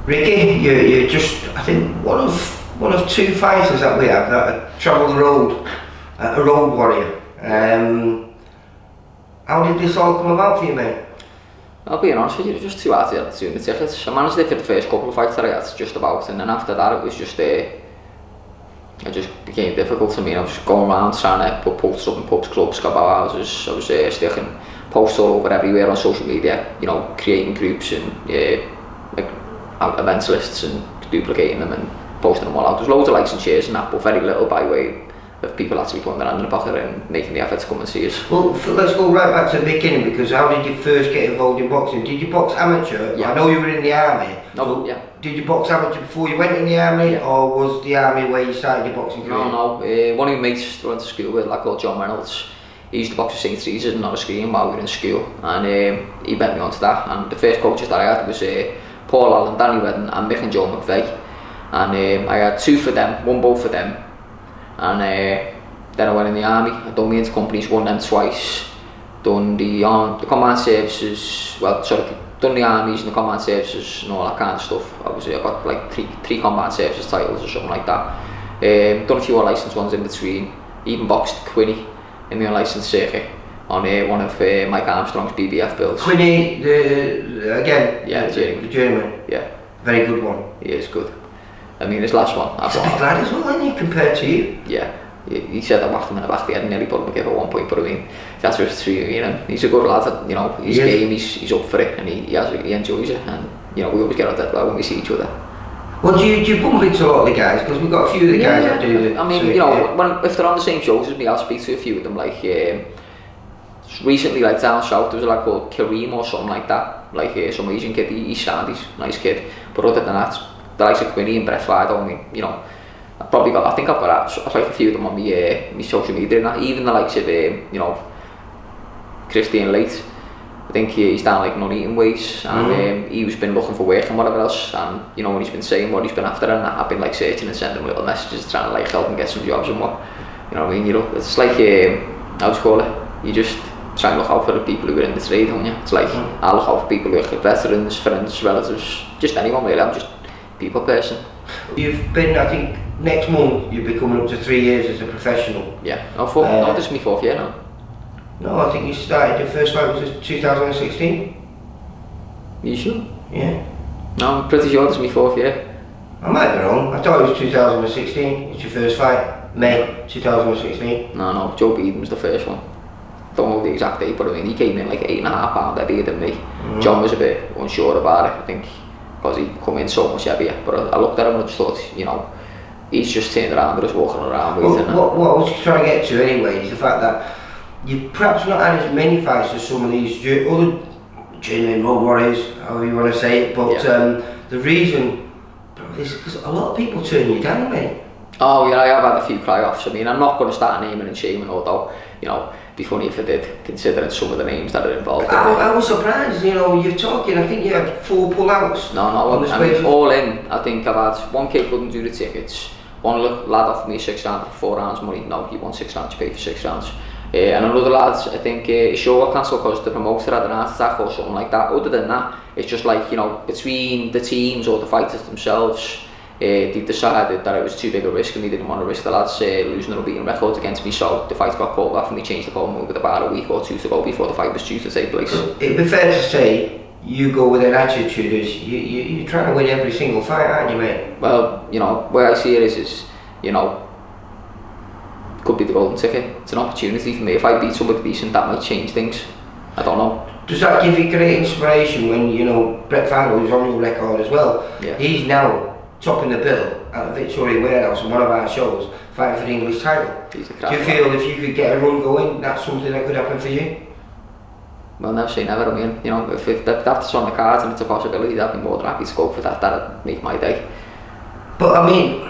Ricky, you're just, I think, one of two fighters that we have that travel the road, a road warrior. How did this all come about for you, mate? I'll be honest with you, it was just too hard to get the tickets. I managed it for the first couple of fights that I had, just about, and then after that it was just, it just became difficult. I mean, I was going around trying to put posters up in pubs, clubs, I was sticking posts all over everywhere on social media, you know, creating groups and like events lists and duplicating them and posting them all out. There's loads of likes and shares and that, but very little by way of people actually putting their hand in the pocket and making the effort to come and see us. Well, let's go right back to the beginning, because how did you first get involved in boxing? Did you box amateur? Yeah. I know you were in the army. No, so yeah. Did you box amateur before you went in the army, Yeah. or was the army where you started your boxing career? No. One of my mates I went to school with, a lad called John Reynolds, he used to box at St. Teresa's and on a screen while we were in school, and he bet me onto that. And the first coaches that I had was Paul Allen, Danny Redden and Mick and Joe McVeigh, and I had two for them, won both for them, and then I went in the army. I done my inter-companies, won them twice, done the command services, done the armies and the command services and all that kind of stuff. I got like three command services titles or something like that. Done a few unlicensed ones in between, even boxed Quinny in the unlicensed circuit on one of Mike Armstrong's BBF builds. Quinny, the German. Yeah. Very good one. He is good. I mean, his last one. He's a big lad as well, isn't he, compared to you? Yeah. He said I whacked him in the back of the head and nearly put him again at one point, but I mean, that's just true, you know. He's a good lad, you know, he's game, he's up for it, and he enjoys it, and you know, we always get on that well when we see each other. Well, do you bump into a lot of the guys? Because we've got a few of the guys that do it. I mean, you know, if they're on the same shows as me, I'll speak to a few of them, like, recently, like down south, there was a lad called Kareem or something like that, like some Asian kid, he's sound, he's a nice kid, but other than that, the likes of Quinny and Brett Friday, I mean, you know, I think I've got like a few of them on my social media and that, even the likes of, you know, Christian Late, I think he's down like non-eating weights, and he's been looking for work and whatever else, and you know, when he's been saying what he's been after, and I've been like searching and sending him little messages trying to like help him get some jobs and what, you know what I mean, you know, it's like, how to call it, you just try and look out for the people who are in the trade, don't you? It's like, I look out for people who are veterans, friends, relatives, just anyone really, I'm just a people person. You've been, I think, next month you'll be coming up to 3 years as a professional. Yeah, no, this is my fourth year now. No, I think you started, your first fight was 2016? You sure? Yeah. No, I'm pretty sure this is my fourth year. I might be wrong, I thought it was 2016, it's your first fight, May 2016. No, Joe Beeden was the first one. Don't know the exact date, but I mean, he came in like 8.5 pounds heavier than me. John was a bit unsure about it, I think, because he'd come in so much heavier, but I looked at him and I just thought, you know, he's just turned around and just walking around with it. What I was trying to get to anyway is the fact that you've perhaps not had as many fights as some of these other genuine road warriors, however you want to say it, but the reason is because a lot of people turn you down, mate. Oh yeah, I have had a few cry-offs. I mean, I'm not going to start naming and shaming, although, you know, it'd be funny if I did, considering some of the names that are involved. I was surprised, you know, you're talking, I think you had 4 pull-outs. No, I mean, all in, I think I've had one kid couldn't do the tickets, one lad offered me £6 for 4 rounds money, no, he won £6, you paid for 6 rounds. And another lad, I think his show got cancelled because the promoter had an heart attack or something like that. Other than that, it's just like, you know, between the teams or the fighters themselves, they decided that it was too big a risk and they didn't want to risk the lads losing their unbeaten records against me, so the fight got called off and they changed the ball move with about a week or two to go before the fight was due to take place. It'd be fair to say you go with an attitude as you're trying to win every single fight, aren't you, mate? Well, you know, where I see it is you know, could be the golden ticket. It's an opportunity for me. If I beat somebody decent, that might change things. I don't know. Does that give you great inspiration when, you know, Brett Farrell is on your record as well? Yeah. He's now topping the bill at the Victoria Warehouse on one of our shows, fighting for the English title. Do you feel if you could get a run going, that's something that could happen for you? Well, never say never. I mean, you know, if that's on the cards and it's a possibility, I'd be more than happy to go for that. That'd make my day. But I mean,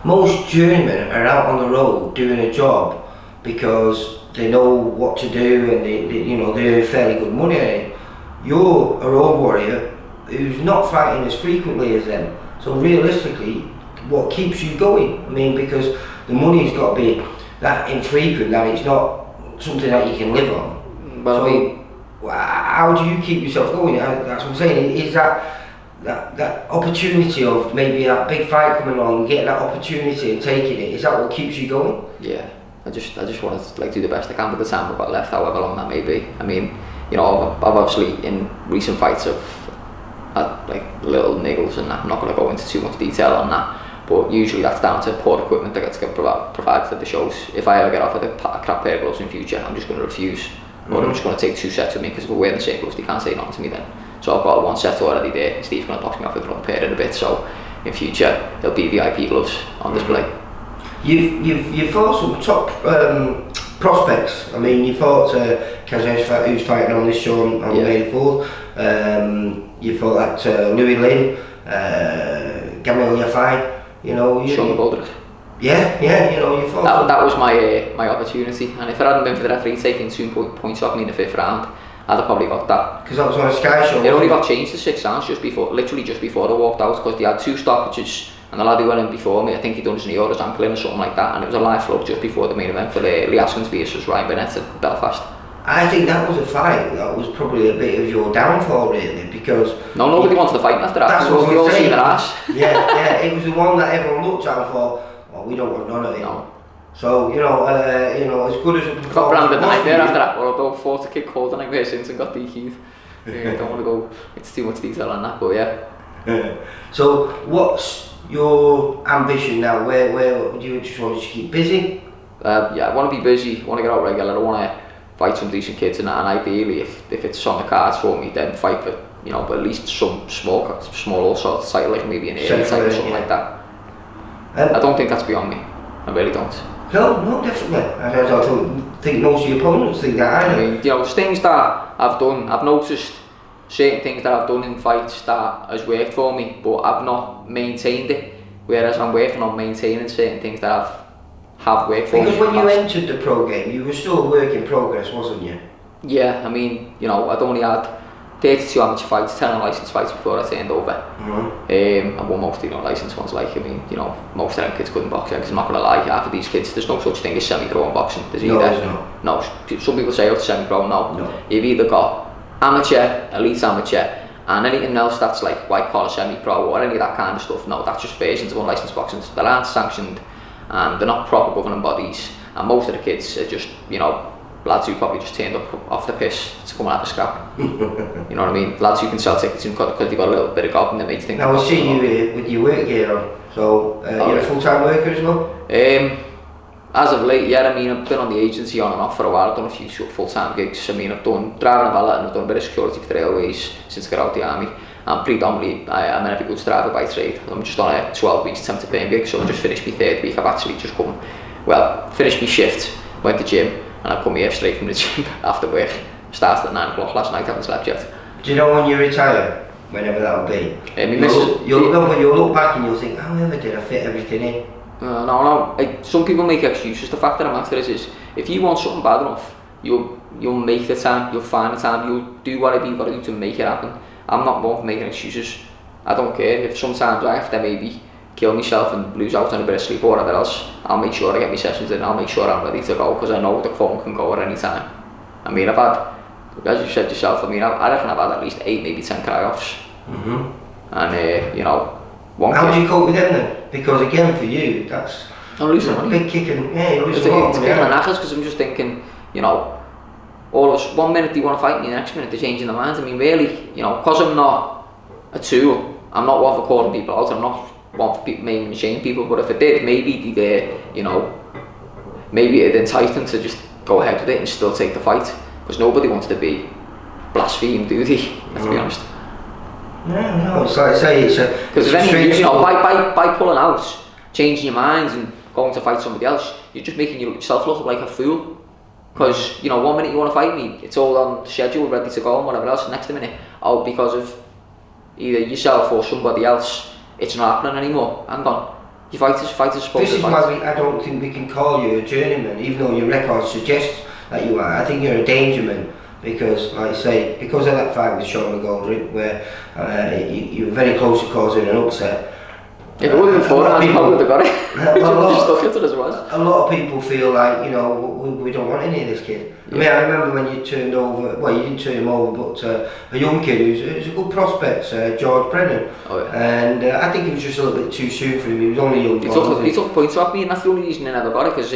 most journeymen are out on the road doing a job because they know what to do and they you know, they earn fairly good money. You're a road warrior who's not fighting as frequently as them. So realistically, what keeps you going? I mean, because the money's got to be that infrequent that it's not something that you can live on. Well, so, how do you keep yourself going? That's what I'm saying. Is that that opportunity of maybe that big fight coming along, getting that opportunity and taking it, is that what keeps you going? Yeah, I just want to like do the best I can with the time I've got left, however long that may be. I mean, you know, I've obviously in recent fights I've had like little niggles and that. I'm not going to go into too much detail on that, but usually that's down to poor equipment that gets provided at the shows. If I ever get offered a crap pair of gloves in future, I'm just going to refuse, or I'm just going to take 2 sets with me, because if we're wearing the same gloves, they can't say nothing to me then. So I've got 1 set already there, and Steve's going to box me off with another pair in a bit, so in future there'll be VIP gloves on display. You've fought some top prospects. I mean, you fought Kazes, who's fighting on this show on May the 4th. You fought that Louis Lin, Gamil Yafai, you know. Sean Goldrick. Yeah, you know, you fought. That was my opportunity, and if it hadn't been for the referee taking 2 points off me in the 5th round, I'd have probably got that. Because that was on a Sky show. It only got changed to 6 rounds literally just before I walked out, because they had 2 stoppages, and the lad who went in before me, I think he'd done his knee or his ankle in or something like that, and it was a live float just before the main event for the Lee Askins versus Ryan Burnett at Belfast. I think that was a fight that was probably a bit of your downfall, really, because nobody wanted to fight me after that. That's what we all seen their ass. yeah, it was the one that everyone looked at and thought, oh, we don't want none of it. No. So you know, as good as a performance. Got branded the nightmare after that. Although fought a kid called the nightmare since and got DQ'd. Don't want to go into too much detail on that, but yeah. So what's your ambition now? Where do you just want to keep busy? Yeah, I want to be busy. I want to get out regular. I want to fight some decent kids, and ideally, if it's on the cards for me, then fight for, you know, but at least some small all sorts of title, like maybe an area title or something like that. I don't think that's beyond me. I really don't. No, definitely. I don't think most of your opponents think that either. I mean, you know, there's things that I've done. I've noticed certain things that I've done in fights that has worked for me, but I've not maintained it. Whereas I'm working on maintaining certain things that have worked for me. Because when you entered the pro game, you were still a work in progress, wasn't you? Yeah, I mean, you know, I'd only had 32 amateur fights, 10 unlicensed fights before I turned over. I won most of the unlicensed ones. Like, I mean, you know, most of them kids couldn't box, because I'm not going to lie, half of these kids, there's no such thing as semi-pro in boxing. There's no. Some people say, oh, it's semi-pro. No. You've either got amateur, elite amateur, and anything else that's like white collar semi-pro or any of that kind of stuff. No, that's just versions of unlicensed boxing. They aren't sanctioned, and they're not proper governing bodies, and most of the kids are just, you know, lads who probably just turned up off the piss to come and have a scrap. You know what I mean? Lads who can sell tickets in because they've got a little bit of gob and they make think. Now I see you with your work gear on, so you're a full-time worker as well? As of late, yeah. I mean, I've been on the agency on and off for a while. I've done a few full-time gigs. I mean, I've done driving a valet and I've done a bit of security for the railways since I got out of the army. And predominantly, I'm an heavy goods driver by trade. I'm just on a 12 weeks temp to perm gig, so I've just finished my 3rd week. I've actually just finished my shift, went to gym, and I've come here straight from the gym after work. Started at 9 o'clock last night, haven't slept yet. Do you know when you retire, whenever that'll be? You'll look back and you'll think, how ever did I fit everything in? No. Some people make excuses. The fact that the matter is if you want something bad enough, you'll make the time, you'll find the time, you'll do whatever you've got to do to make it happen. I'm not one for making excuses. I don't care if sometimes I have to maybe kill myself and lose out on a bit of sleep or whatever else. I'll make sure I get my sessions in, I'll make sure I'm ready to go, because I know the phone can go at any time. I mean, I've had, as you said yourself, I reckon I've had at least 8, maybe 10 cry-offs. And you know, how do you cope with them then? Because again, for you, that's I'm losing money. Big kicking, you're losing money. It's a kicking the knackers, because I'm just thinking, you know, all of us, 1 minute they want to fight me, the next minute they're changing their minds. I mean, really, you know, because I'm not a tool, I'm not one for calling people out, I'm not one for people making shame people, but if I did, maybe you know, maybe it'd entice them to just go ahead with it and still take the fight, because nobody wants to be blasphemed, do they? Let's be honest. No, it's like I say, it's a... Because if any, you know, by pulling out, changing your minds and going to fight somebody else, you're just making yourself look like a fool. Because, you know, 1 minute you want to fight me, it's all on schedule, ready to go and whatever else, the next minute, oh, because of either yourself or somebody else, it's not happening anymore. Hang on. Your fighters supposed to fight. This is why I don't think we can call you a journeyman, even though your record suggests that you are. I think you're a dangerman, because, like I say, because of that fight with Sean Goldrick, where you were very close to causing an upset, If it would have been forearms, I probably would have got it. Just stuck it as it was. A lot of people feel like, you know, we don't want any of this kid. I mean, I remember when you turned over, well, you didn't turn him over, but a young kid who's a good prospect, George Brennan. Oh, yeah. And I think it was just a little bit too soon for him. He was only young. He took points off me, and that's the only reason I never got it, because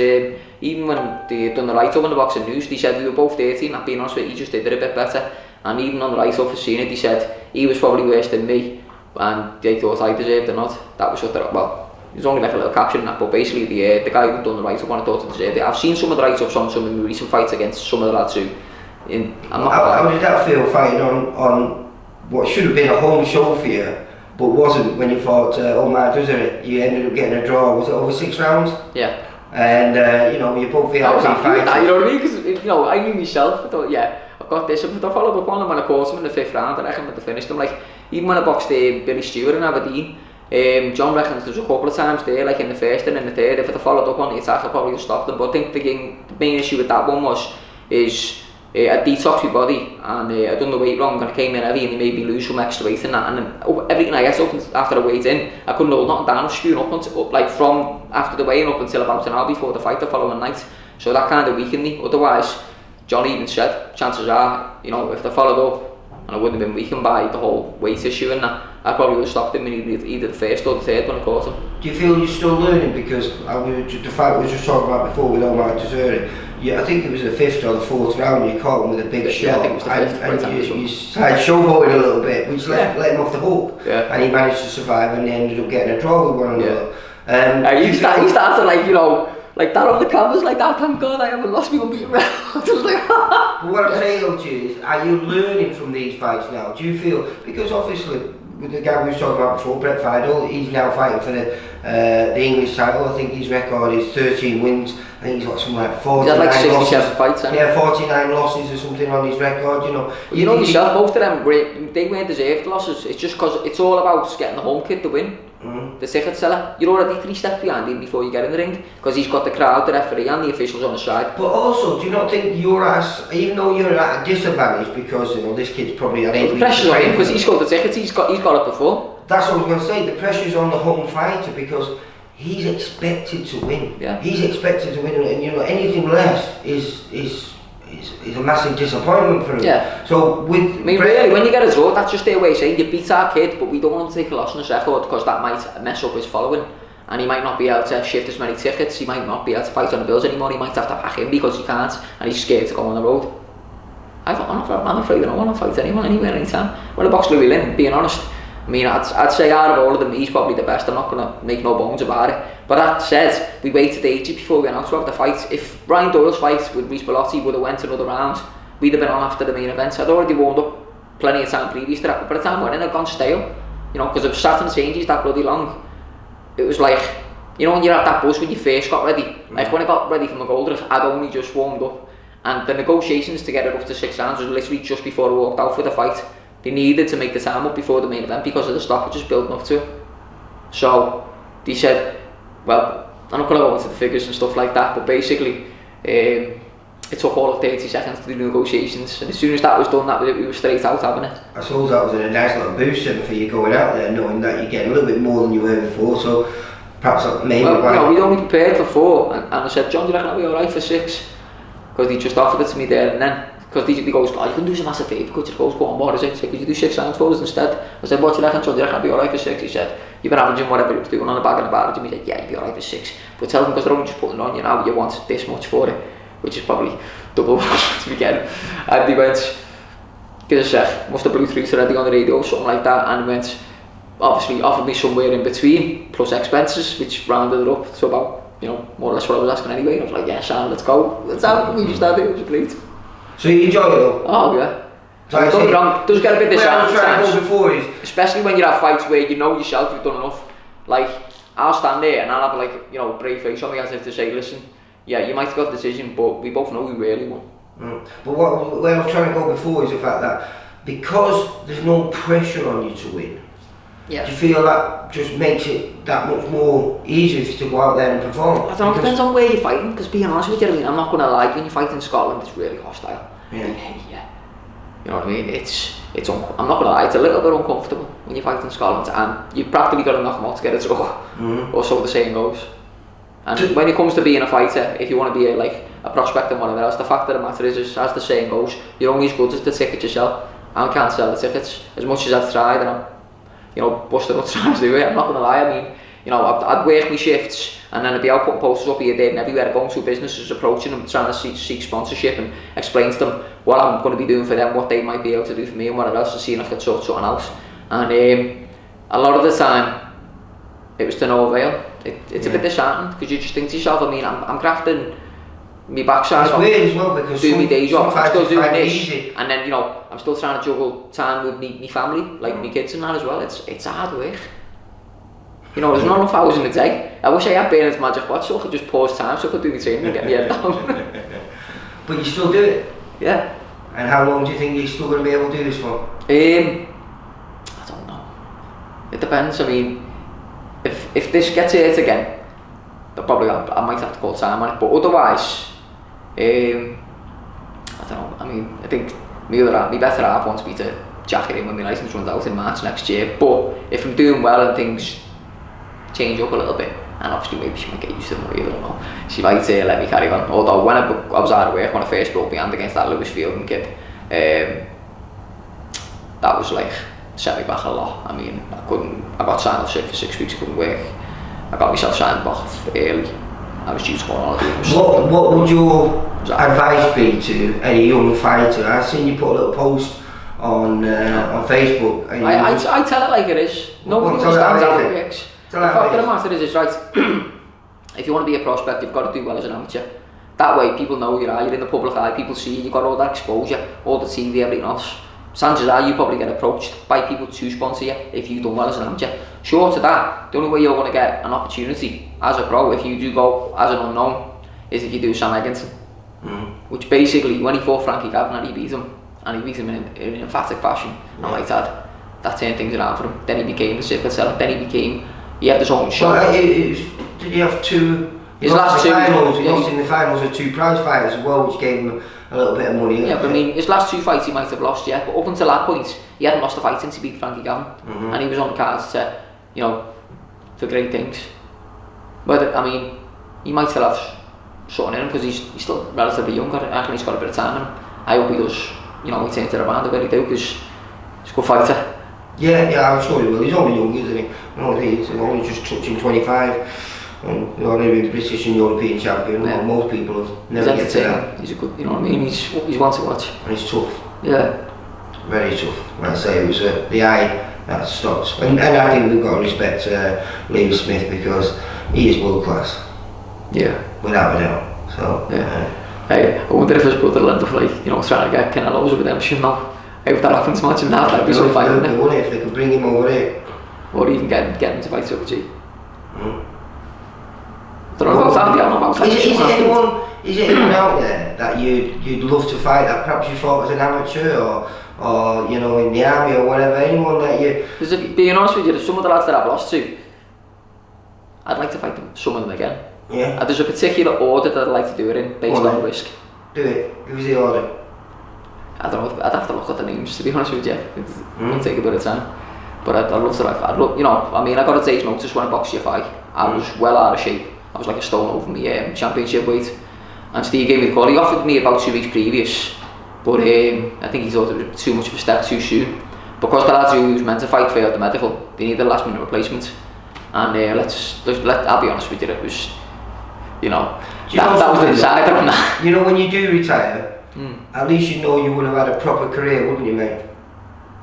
even when they done the write-up on the Boxing News, they said we were both 13, and being honest with you, he just did it a bit better. And even on the write-up for seeing it, he said he was probably worse than me, and they thought I deserved the nod. That was what they're, well, there's only like a little caption in that, but basically the guy who done the write-up on it thought he deserved it. I've seen some of the write-ups on some of the recent fights against some of the lads who, how did that feel, fighting on what should have been a home show for you, but wasn't, when you fought Omar Duzzer? You ended up getting a draw, was it over 6 rounds? Yeah. And you know, you both VIP fighters. You know what I mean? Because you know, I knew myself. I thought, yeah, I've got this. But I followed up on him when I caught him in the 5th round. I reckon that I finished him. Like, even when I boxed Billy Stewart in Aberdeen, John reckons there's a couple of times there, like in the 1st and in the 3rd, if I'd followed up on the attack, I probably would have stopped him. But I think the main issue with that one is I detoxed my body, and I done the weight wrong, and I came in heavy, and he made me lose some extra weight in that. And everything I guess up after the weight in, I couldn't hold nothing down. I was skewing up like from after the weigh-in up until about an hour before the fight the following night. So that kind of weakened me. Otherwise, John even said, chances are, you know, if they followed up and I wouldn't have been weakened by the whole weight issue and that, I probably would have stopped him in either the 1st or the 3rd when I caught him. Do you feel you're still learning? Because the fight we were just talking about before with Omar Duzzer, I think it was the 5th or the 4th round, you caught him with a big shot. Yeah, I think it was the 5th. And you started showboating a little bit, which let him off the hook. Yeah. And he managed to survive, and he ended up getting a draw with one another. He started like, you know, like that on the canvas, like that. Thank God I haven't lost me unbeaten record. But what I'm saying though to you is, are you learning from these fights now? Do you feel, because obviously with the guy we were talking about before, Brett Fidel, he's now fighting for the English title. I think his record is 13 wins. I think he's got something like 49 like 67 losses. Fights, yeah, 49 losses or something on his record, you know. You know yourself, most of them, they weren't deserved losses. It's just because it's all about getting the home kid to win. The ticket seller. You're already 3 steps behind him before you get in the ring, because he's got the crowd, the referee and the officials on his side. But also, do you not think even though you're at a disadvantage, because you know this kid's probably at 8 the pressure's on him because he's got the tickets, he's got it before. That's what I was going to say, the pressure's on the home fighter, because he's expected to win. Yeah. He's expected to win, and you know, anything less is a massive disappointment for him. Yeah. So really, when you get a draw, that's just their way of saying you beat our kid, but we don't want to take a loss on his record, because that might mess up his following, and he might not be able to shift as many tickets. He might not be able to fight on the bills anymore. He might have to pack in because he can't, and he's scared to go on the road. I'm afraid I don't want to fight anyone anywhere anytime. When I box Louis Lynn, being honest, I mean, I'd say out of all of them, he's probably the best. I'm not going to make no bones about it. But that said, we waited ages before we went out to have the fight. If Brian Doyle's fight with Reece Bellotti would have went another round, we'd have been on after the main event. I'd already warmed up plenty of time previous to that, but by the time we went in, I'd gone stale. You know, because I was sat in the changes that bloody long. It was like, you know, when you're at that bus when you first got ready. Like when I got ready for my gold rush, I'd only just warmed up. And the negotiations to get it up to 6 rounds was literally just before I walked out for the fight. They needed to make the time up before the main event because of the stoppages building up to it. So they said, well, I'm not going to go into the figures and stuff like that, but basically it took all of 30 seconds to do negotiations, and as soon as that was done, we were straight out having it. I suppose that was a nice little boost for you going out there, knowing that you're getting a little bit more than you were before, so perhaps maybe... Well, you know, we'd only prepared for 4, and I said, John, do you reckon I'll be alright for 6? Because he just offered it to me there and then. Because he goes, oh, you can do us a massive favour, could you? Goes, go on, what is it? Could you do 6 rounds for us instead? I said, what do you reckon, John? Do you reckon I'll be alright for 6? He said, you've been averaging whatever he was doing on the bag and the bar. He said, yeah, you'll be alright for 6. But tell them, because they're only just putting on you now, you want this much for it, which is probably double to begin. And he went, because I said, must have blew through already on the radio, something like that, and he went, obviously offered me somewhere in between, plus expenses, which rounded it up to about, you know, more or less what I was asking anyway. I was like, yeah, Sam, let's go. Let's have it. We just had it. It was great. So you enjoy it though? Oh yeah. Don't get me wrong, does get a bit disheartening, especially when you have fights where you know yourself you've done enough. Like, I'll stand there and I'll have like, you know, brave face on me as if to say, listen, yeah, you might have got the decision, but we both know we really won. But where I was trying to go before is the fact that because there's no pressure on you to win, do you feel that just makes it that much more easier to go out there and perform? I don't know, it depends on where you're fighting, because being honest with you, I mean, I'm not going to lie, when you fight in Scotland, it's really hostile. Yeah. Yeah. You know what I mean? It's I'm not gonna lie, it's a little bit uncomfortable when you fight in Scotland, and you've practically got to knock them out to get a draw, or so the saying goes. And when it comes to being a fighter, if you want to be a prospect and whatever else, the fact of the matter is, as the saying goes, you're only as good as the ticket you sell. I can't sell the tickets as much as I've tried, and I'm busted up trying to do it. I'm not gonna lie. I mean, I'd work my shifts, and then I'd be out putting posters up here, there, and everywhere, going to businesses, approaching them, trying to seek sponsorship, and explain to them what I'm going to be doing for them, what they might be able to do for me, and whatever else, and seeing if I could sort something out. And a lot of the time, it was to no avail. It's a bit disheartening, because you just think to yourself, I mean, I'm grafting my backside off, weird as well, because doing my day job, I'm still doing this, easy. and then I'm still trying to juggle time with me family, like my kids and that as well. It's hard work. There's not enough hours in a day. I wish I had Bernard's magic watch so I could just pause time so I could do the training and get my head down. But you still do it? Yeah. And how long do you think you're still going to be able to do this for? I don't know. It depends. I mean, if this gets hurt again, I might have to call time on it. But otherwise, I don't know. I mean, I think my better half wants me to jack it in when my licence runs out in March next year. But if I'm doing well and things change up a little bit, and obviously maybe she might get used to the money, I don't know. She might let me carry on. Although when I was out of work, when I first broke my hand against that Lewis Fielding kid, that was set me back a lot. I mean, I got signed off sick for 6 weeks, I couldn't work. I got myself signed off early. I was due to go on holiday. What would your advice be to any young fighter? I've seen you put a little post on Facebook. I tell it like it is. Nobody understands how it works. The fact of the matter is, right, if you want to be a prospect, you've got to do well as an amateur. That way people know you're in the public eye, people see you, you've got all that exposure, all the TV, everything else. Chances are you probably get approached by people to sponsor you if you've done well as an amateur. Short of that, the only way you're going to get an opportunity as a pro, if you do go as an unknown, is if you do Sam Egginson. Which basically, when he fought Frankie Gavin, he beat him in an emphatic fashion. I might add, that turned things around for him. Then he became the circuit seller, he had his own show. Well, did he have two? He lost in the finals with two prize fighters as well, which gave him a little bit of money. Yeah, but I mean, his last two fights he might have lost, yeah. But up until that point, he hadn't lost a fight since he beat Frankie Gavin, and he was on the cards to, for great things. But I mean, he might still have something in him because he's still relatively young. I reckon he's got a bit of time in him. I hope he does. He turns it around a bit, because he's a good fighter. Yeah, I'm sure he will. He's only young, isn't he? He's only just touching 25. And he's already British and European champion. Yeah. Most people have never get to that. He's a good, you know what I mean? He's one to watch. And he's tough. Yeah. Very tough. Like I say, it was the eye that stopped. And I think we've got to respect Liam Smith, because he is world class. Yeah. Without a doubt. So. Yeah. Hey, I wonder if his brother will end up trying to get Canelo's redemption now. If that happens, imagine that, that'd be so fine, wouldn't it? If they could bring him over here. Or even get him to fight Triple G. I don't know about Andy, I don't know about Is it anyone out there that you'd love to fight, that perhaps you fought as an amateur, or in the army or whatever, anyone that you... Because being honest with you, there's some of the lads that I've lost to, I'd like to fight some of them again. Yeah. There's a particular order that I'd like to do it in, based on risk. Do it. Who's the order? I don't know, I'd have to look at the names, to be honest with you. It'll take a bit of time. But I'd love to fight. I got a day's notice when I boxed your fight. I was well out of shape. I was like a stone over my championship weight. And Steve gave me the call. He offered me about 2 weeks previous, but I think he thought it was too much of a step too soon. Because the lads who was meant to fight failed the medical, they needed a last minute replacement. And I'll be honest with you, it was, that was the decider on that. When you do retire, at least you would have had a proper career, wouldn't you, mate?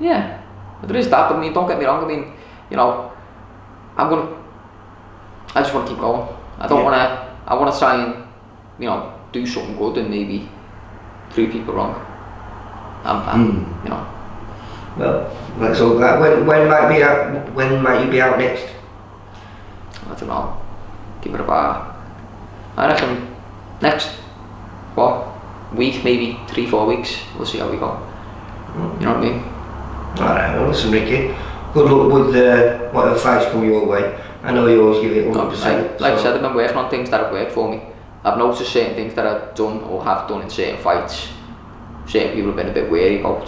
Yeah, but there is that. But I mean, don't get me wrong. I mean, I just want to keep going. I don't want to. I want to try and, do something good and maybe prove people wrong. Well, let's hope that. When might you be out next? I don't know. Give it about. I reckon next week, maybe 3-4 weeks. We'll see how we go. You know what I mean? Alright, well listen, Ricky. Good luck with whatever fights come your way. I know you always give it 100%. Like I said, I've been working on things that have worked for me. I've noticed certain things that I've done or have done in certain fights. Certain people have been a bit wary about,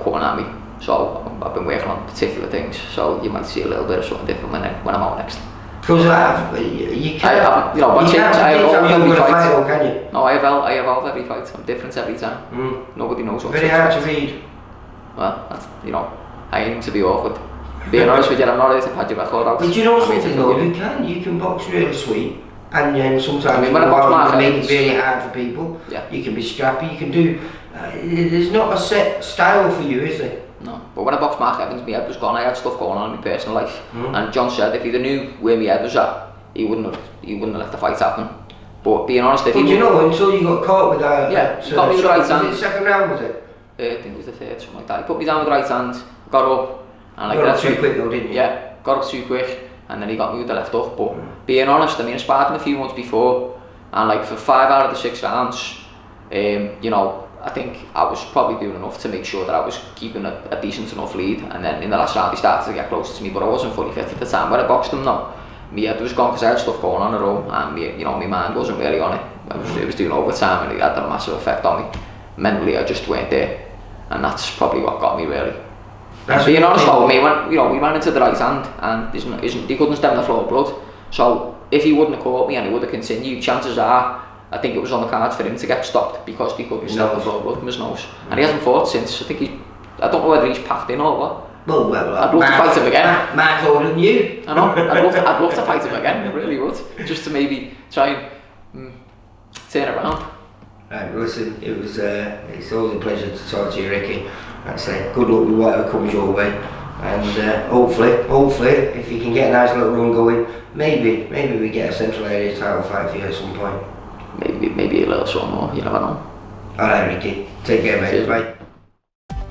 coming at me. So I've been working on particular things. So you might see a little bit of something different when I'm out next. Because you can't. I have all every fight. Can you? No, I have all every fight. I'm different every time. Nobody knows what. Very to hard to expect. read. Well, that's, I aim to be awkward. Being honest with you, I'm not here to pad your record out. But you know I'm here to something though, fucking- you can box really sweet, and then sometimes I mean, you when I box Mark make it Evans- really hard for people. Yeah. You can be scrappy, you can do. There's not a set style for you, is there? No, but when I boxed Mark Evans, my head was gone. I had stuff going on in my personal life, and John said if he'd have knew where my head was at, he wouldn't have let the fight happen. But being honest, if But he you know, until you got caught with that. Yeah, he got me with the right hand. Was it the second round, was it? I think it was the third, something like that. He put me down with the right hand, got up, and like You got up that's too quick though, didn't you? Yeah, got up too quick, and then he got me with the left hook. But being honest, I mean, I sparred him a few months before, and like for 5 out of the 6 rounds, I think I was probably doing enough to make sure that I was keeping a decent enough lead. And then in the last round, he started to get closer to me, but I wasn't fully fit at the time when I boxed him. No, my head was gone because I had stuff going on at home, and my mind wasn't really on it. It was doing overtime, and it had a massive effect on me. Mentally, I just weren't there, and that's probably what got me really. That's Being honest though, we ran into the right hand, and he couldn't stem the flow of blood. So if he wouldn't have caught me and he would have continued, chances are I think it was on the cards for him to get stopped because he couldn't stem the flow of blood from his nose. And he hasn't fought since. I don't know whether he's packed in or what. Well, I'd love to fight him again. Man's older than you. I know. I'd love to fight him again. I really would. Just to maybe try and turn it around. Right, listen, it's always a pleasure to talk to you, Ricky. Like I say, good luck with whatever comes your way, and hopefully, if you can get a nice little run going, maybe we get a central area title fight for you at some point. Maybe a little something more. You never know. Alright, Ricky, take care, mate. Cheers. Bye.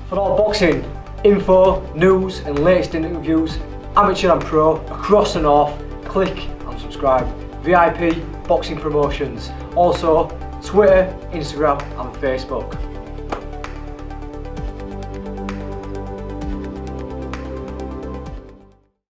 For all boxing info, news and latest interviews, amateur and pro, across the north, click and subscribe. VIP Boxing Promotions. Also, Twitter, Instagram and Facebook.